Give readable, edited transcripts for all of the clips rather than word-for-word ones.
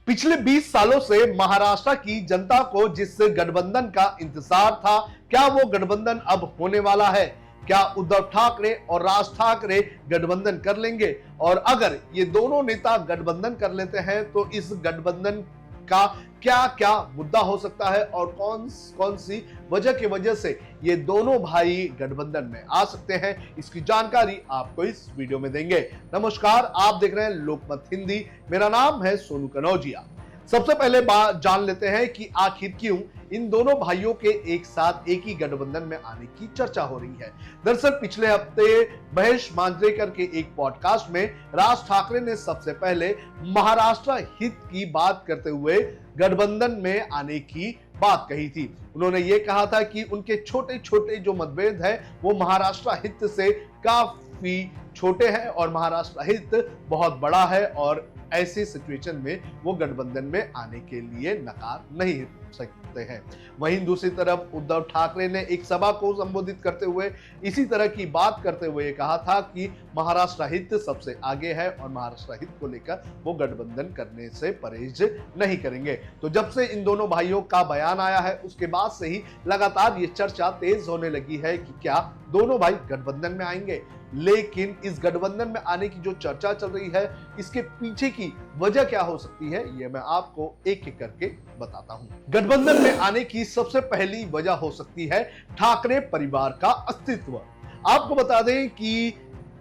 पिछले 20 सालों से महाराष्ट्र की जनता को जिस गठबंधन का इंतजार था, क्या वो गठबंधन अब होने वाला है? क्या उद्धव ठाकरे और राज ठाकरे गठबंधन कर लेंगे? और अगर ये दोनों नेता गठबंधन कर लेते हैं तो इस गठबंधन का क्या क्या मुद्दा हो सकता है और कौन कौन सी वजह की वजह से ये दोनों भाई गठबंधन में आ सकते हैं, इसकी जानकारी आपको इस वीडियो में देंगे। नमस्कार, आप देख रहे हैं लोकमत हिंदी। मेरा नाम है सोनू कनौजिया। सबसे पहले बात जान लेते हैं कि आखिर क्यों इन दोनों भाइयों के एक साथ एक ही गठबंधन में आने की चर्चा हो रही है। दरअसल पिछले हफ्ते महेश मांजरेकर के एक पॉडकास्ट में राज ठाकरे ने सबसे पहले महाराष्ट्र हित की बात करते हुए गठबंधन में आने की बात कही थी। उन्होंने ये कहा था कि उनके छोटे छोटे जो मतभेद है वो महाराष्ट्र हित से काफी छोटे हैं और महाराष्ट्र हित बहुत बड़ा है और ऐसी सिचुएशन में वो गठबंधन में आने के लिए नकार नहीं सकते हैं। वहीं दूसरी तरफ उद्धव ठाकरे ने एक सभा को संबोधित करते हुए इसी तरह की बात करते हुए कहा था कि महाराष्ट्र हित सबसे आगे है और महाराष्ट्र हित को लेकर वो गठबंधन करने से परहेज नहीं करेंगे। तो जब से इन दोनों भाइयों का बयान आया है उसके बाद से ही लगातार ये चर्चा तेज होने लगी है कि क्या दोनों भाई गठबंधन में आएंगे। लेकिन इस गठबंधन में आने की जो चर्चा चल रही है इसके पीछे की वजह क्या हो सकती है ये मैं आपको एक एक करके बताता हूं। गठबंधन में आने की सबसे पहली वजह हो सकती है ठाकरे परिवार का अस्तित्व। आपको बता दें कि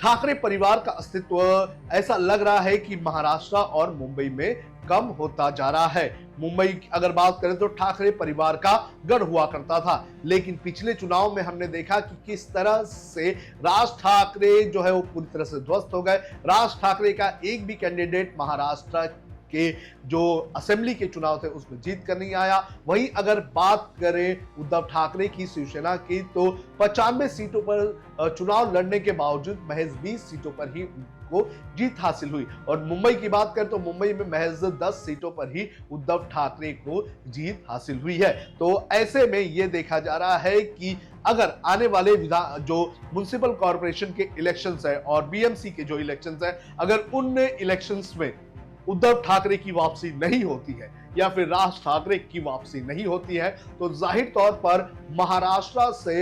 ठाकरे परिवार का अस्तित्व ऐसा लग रहा है कि महाराष्ट्र और मुंबई में कम होता जा रहा है। मुंबई की अगर बात करें तो ठाकरे परिवार का गढ़ हुआ करता था, लेकिन पिछले चुनाव में हमने देखा कि किस तरह से राज ठाकरे जो है वो पूरी तरह से ध्वस्त हो गए। राज ठाकरे का एक भी कैंडिडेट महाराष्ट्र के जो असेंबली के चुनाव थे उसमें जीत कर नहीं आया। वहीं अगर बात करें उद्धव ठाकरे की शिवसेना की तो 95 सीटों पर चुनाव लड़ने के बावजूद महज 20 सीटों पर ही को जीत हासिल हुई और मुंबई की बात करें तो मुंबई में महज 10 सीटों पर ही उद्धव ठाकरे को जीत हासिल हुई है। तो ऐसे में यह देखा जा रहा है कि अगर आने वाले जो म्युनिसिपल कॉर्पोरेशन के इलेक्शंस है और बीएमसी के जो इलेक्शंस है, अगर उन इलेक्शंस में उद्धव ठाकरे की वापसी नहीं होती है या फिर राज ठाकरे की वापसी नहीं होती है तो जाहिर तौर पर महाराष्ट्र से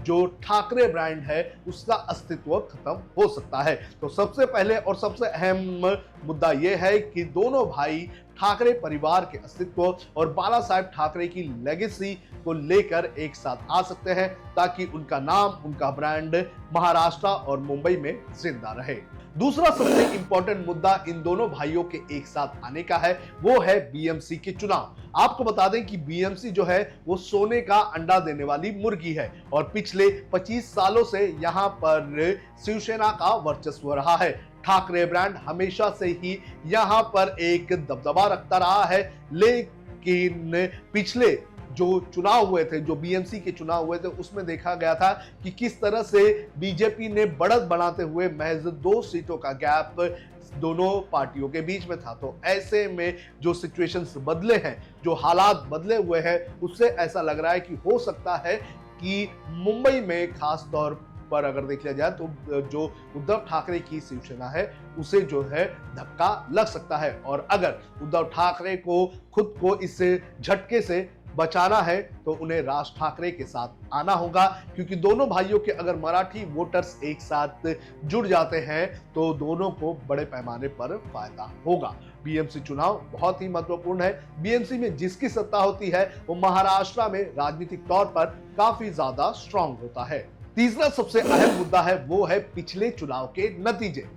जो ठाकरे ब्रांड है उसका अस्तित्व खत्म हो सकता है। तो सबसे पहले और सबसे अहम मुद्दा यह है कि दोनों भाई ठाकरे परिवार के अस्तित्व और बाला साहेब ठाकरे की लेगेसी को लेकर एक साथ आ सकते हैं ताकि उनका नाम, उनका ब्रांड महाराष्ट्र और मुंबई में जिंदा रहे। दूसरा सबसे इंपॉर्टेंट मुद्दा इन दोनों भाइयों के एक साथ आने का है वो है बीएमसी के चुनाव। आपको बता दें कि बीएमसी जो है वो सोने का अंडा देने वाली मुर्गी है और पिछले 25 सालों से यहां पर शिवसेना का वर्चस्व रहा है। ठाकरे ब्रांड हमेशा से ही यहां पर एक दबदबा रखता रहा है, लेकिन पिछले जो चुनाव हुए थे, जो बीएमसी के चुनाव हुए थे, उसमें देखा गया था कि किस तरह से बीजेपी ने बढ़त बनाते हुए महज 2 सीटों का गैप दोनों पार्टियों के बीच में था। तो ऐसे में जो सिचुएशंस बदले हैं, जो हालात बदले हुए हैं, उससे ऐसा लग रहा है कि हो सकता है कि मुंबई में खास तौर पर अगर देख लिया जाए तो जो उद्धव ठाकरे की शिवसेना है उसे जो है धक्का लग सकता है और अगर उद्धव ठाकरे को खुद को इस झटके से बचाना है तो उन्हें राज ठाकरे के साथ आना होगा, क्योंकि दोनों भाइयों के अगर मराठी वोटर्स एक साथ जुड़ जाते हैं तो दोनों को बड़े पैमाने पर फायदा होगा। बीएमसी चुनाव बहुत ही महत्वपूर्ण है। बीएमसी में जिसकी सत्ता होती है वो महाराष्ट्र में राजनीतिक तौर पर काफी ज्यादा स्ट्रांग होता है। तीसरा सबसे अहम मुद्दा है वो है पिछले चुनाव के नतीजे।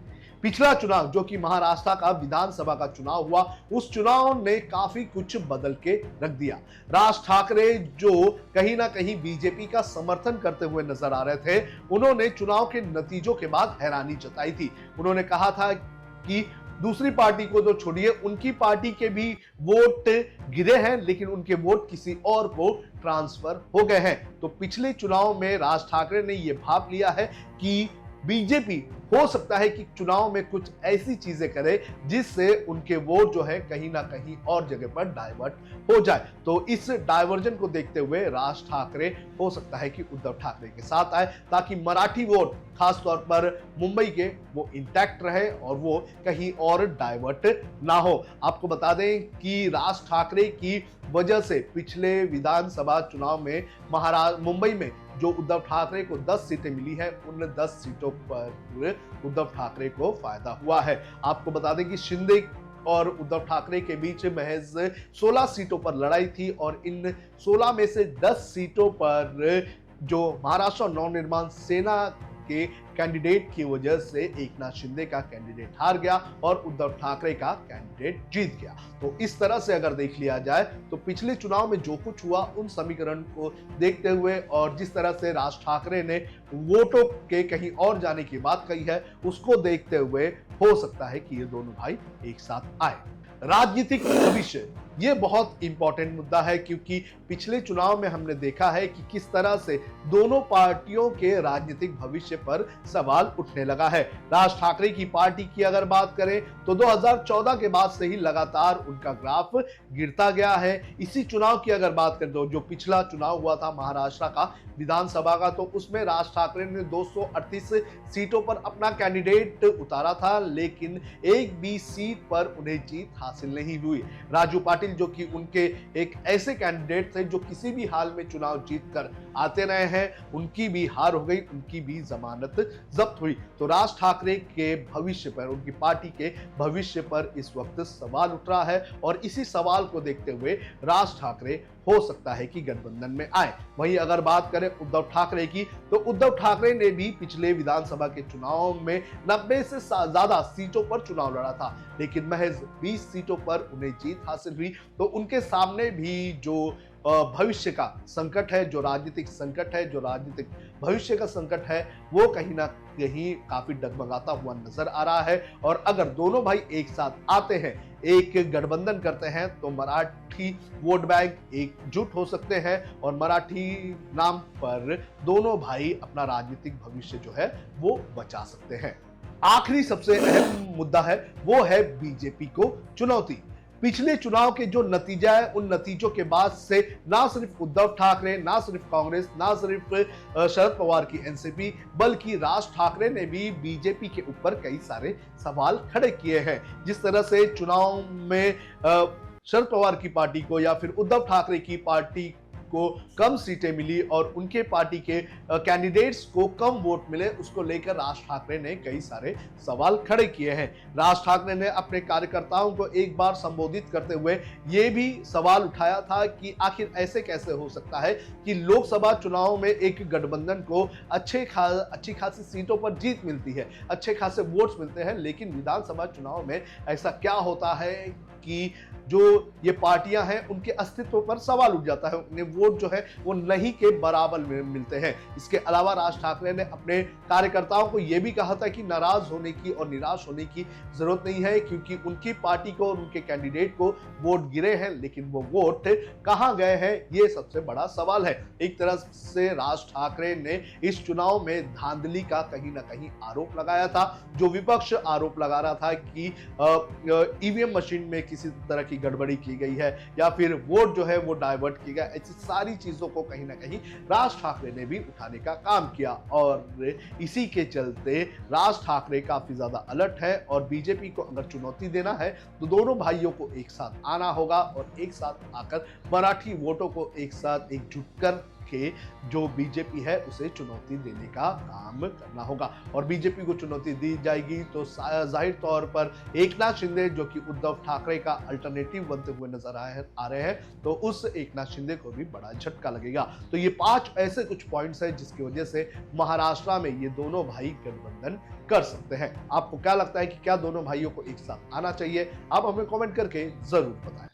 पिछला चुनाव जो कि महाराष्ट्र का विधानसभा का चुनाव हुआ, उस चुनाव ने काफी कुछ बदल के रख दिया। राज ठाकरे जो कहीं ना कहीं बीजेपी का समर्थन करते हुए नजर आ रहे थे, उन्होंने चुनाव के नतीजों के बाद हैरानी जताई थी। उन्होंने कहा था कि दूसरी पार्टी को तो छोड़िए, उनकी पार्टी के भी वोट गिरे हैं लेकिन उनके वोट किसी और को ट्रांसफर हो गए हैं। तो पिछले चुनाव में राज ठाकरे ने यह भाप लिया है कि बीजेपी हो सकता है कि चुनाव में कुछ ऐसी चीजें करे जिससे उनके वोट जो है कहीं ना कहीं और जगह पर डाइवर्ट हो जाए। तो इस डाइवर्जन को देखते हुए राज ठाकरे हो सकता है कि उद्धव ठाकरे के साथ आए, ताकि मराठी वोट खासतौर पर मुंबई के वो इंटैक्ट रहे और वो कहीं और डाइवर्ट ना हो। आपको बता दें कि राज ठाकरे की वजह से पिछले विधानसभा चुनाव में मुंबई में जो उद्धव ठाकरे को 10 सीटें मिली है, उन 10 सीटों पर उद्धव ठाकरे को फायदा हुआ है। आपको बता दें कि शिंदे और उद्धव ठाकरे के बीच महज 16 सीटों पर लड़ाई थी और इन 16 में से 10 सीटों पर जो महाराष्ट्र नवनिर्माण सेना के कैंडिडेट की वजह से एकनाथ शिंदे का कैंडिडेट हार गया और उद्धव ठाकरे का कैंडिडेट जीत गया। तो इस तरह से अगर देख लिया जाए तो पिछले चुनाव में जो कुछ हुआ उन समीकरण को देखते हुए और जिस तरह से राज ठाकरे ने वोटों के कहीं और जाने की बात कही है, उसको देखते हुए हो सकता है कि ये दोनों भाई एक साथ आए। राजनीतिक भविष्य ये बहुत इंपॉर्टेंट मुद्दा है, क्योंकि पिछले चुनाव में हमने देखा है कि किस तरह से दोनों पार्टियों के राजनीतिक भविष्य पर सवाल उठने लगा है। राज ठाकरे की पार्टी की अगर बात करें तो 2014 के बाद से ही लगातार उनका ग्राफ गिरता गया है। इसी चुनाव की अगर बात करें तो जो पिछला चुनाव हुआ था महाराष्ट्र का विधानसभा का, तो उसमें राज ठाकरे ने 238 सीटों पर अपना कैंडिडेट उतारा था, लेकिन एक भी सीट पर उन्हें जीत हासिल नहीं हुई। राजू पाटिल जो कि उनके एक ऐसे कैंडिडेट थे जो किसी भी हाल में चुनाव जीतकर आते रहे हैं, उनकी भी हार हो गई, उनकी भी जमानत जब्त हुई। तो राज ठाकरे के भविष्य पर, उनकी पार्टी के भविष्य पर इस वक्त सवाल उठ रहा है और इसी सवाल को देखते हुए राज ठाकरे हो सकता है कि गठबंधन में आए। वहीं अगर बात करें उद्धव ठाकरे की, तो उद्धव ठाकरे ने भी पिछले विधानसभा के चुनाव में 90 से ज्यादा सीटों पर चुनाव लड़ा था, लेकिन महज 20 सीटों पर उन्हें जीत हासिल हुई। तो उनके सामने भी जो भविष्य का संकट है, जो राजनीतिक संकट है, जो राजनीतिक भविष्य का संकट है, वो कहीं ना कहीं काफी डगमगाता हुआ नजर आ रहा है। और अगर दोनों भाई एक साथ आते हैं, एक गठबंधन करते हैं, तो मराठी वोट बैंक एकजुट हो सकते हैं और मराठी नाम पर दोनों भाई अपना राजनीतिक भविष्य जो है वो बचा सकते हैं। आखिरी सबसे अहम मुद्दा है वो है बीजेपी को चुनौती। पिछले चुनाव के जो नतीजा है, उन नतीजों के बाद से ना सिर्फ उद्धव ठाकरे, ना सिर्फ कांग्रेस, ना सिर्फ शरद पवार की एनसीपी, बल्कि राज ठाकरे ने भी बीजेपी के ऊपर कई सारे सवाल खड़े किए हैं। जिस तरह से चुनाव में शरद पवार की पार्टी को या फिर उद्धव ठाकरे की पार्टी को कम सीटें मिली और उनके पार्टी के कैंडिडेट्स को कम वोट मिले, उसको लेकर राज ठाकरे ने कई सारे सवाल खड़े किए हैं। राज ठाकरे ने अपने कार्यकर्ताओं को एक बार संबोधित करते हुए यह भी सवाल उठाया था कि आखिर ऐसे कैसे हो सकता है कि लोकसभा चुनाव में एक गठबंधन को अच्छी खासी सीटों पर जीत मिलती है, अच्छे खासे वोट्स मिलते हैं, लेकिन विधानसभा चुनाव में ऐसा क्या होता है कि जो ये पार्टियां हैं उनके अस्तित्व पर सवाल उठ जाता है, उन्हें वोट जो है वो नहीं के बराबर में मिलते हैं। इसके अलावा राज ठाकरे ने अपने कार्यकर्ताओं को यह भी कहा था कि नाराज होने की और निराश होने की जरूरत नहीं है, क्योंकि उनकी पार्टी को और उनके कैंडिडेट को वोट गिरे हैं, लेकिन वो वोट कहां गए हैं ये सबसे बड़ा सवाल है। एक तरह से राज ठाकरे ने इस चुनाव में धांधली का कहीं ना कहीं आरोप लगाया था। जो विपक्ष आरोप लगा रहा था कि ईवीएम मशीन में किसी तरह की गड़बड़ी की गई है या फिर वोट जो है वो डाइवर्ट किया गया, ऐसी सारी चीजों को कहीं ना कहीं राज ठाकरे ने भी उठाने का काम किया और इसी के चलते राज ठाकरे काफी ज्यादा अलर्ट है और बीजेपी को अगर चुनौती देना है तो दोनों भाइयों को एक साथ आना होगा और एक साथ आकर मराठी वोटों को एक साथ एकजुट कर के जो बीजेपी है उसे चुनौती देने का काम करना होगा। और बीजेपी को चुनौती दी जाएगी तो जाहिर तौर पर एकनाथ शिंदे जो कि उद्धव ठाकरे का अल्टरनेटिव बनते हुए नजर आ रहे हैं, तो उस एकनाथ शिंदे को भी बड़ा झटका लगेगा। तो ये 5 ऐसे कुछ पॉइंट्स हैं जिसकी वजह से महाराष्ट्र में ये दोनों भाई गठबंधन कर सकते हैं। आपको क्या लगता है कि क्या दोनों भाइयों को एक साथ आना चाहिए? आप हमें कमेंट करके जरूर बताएं।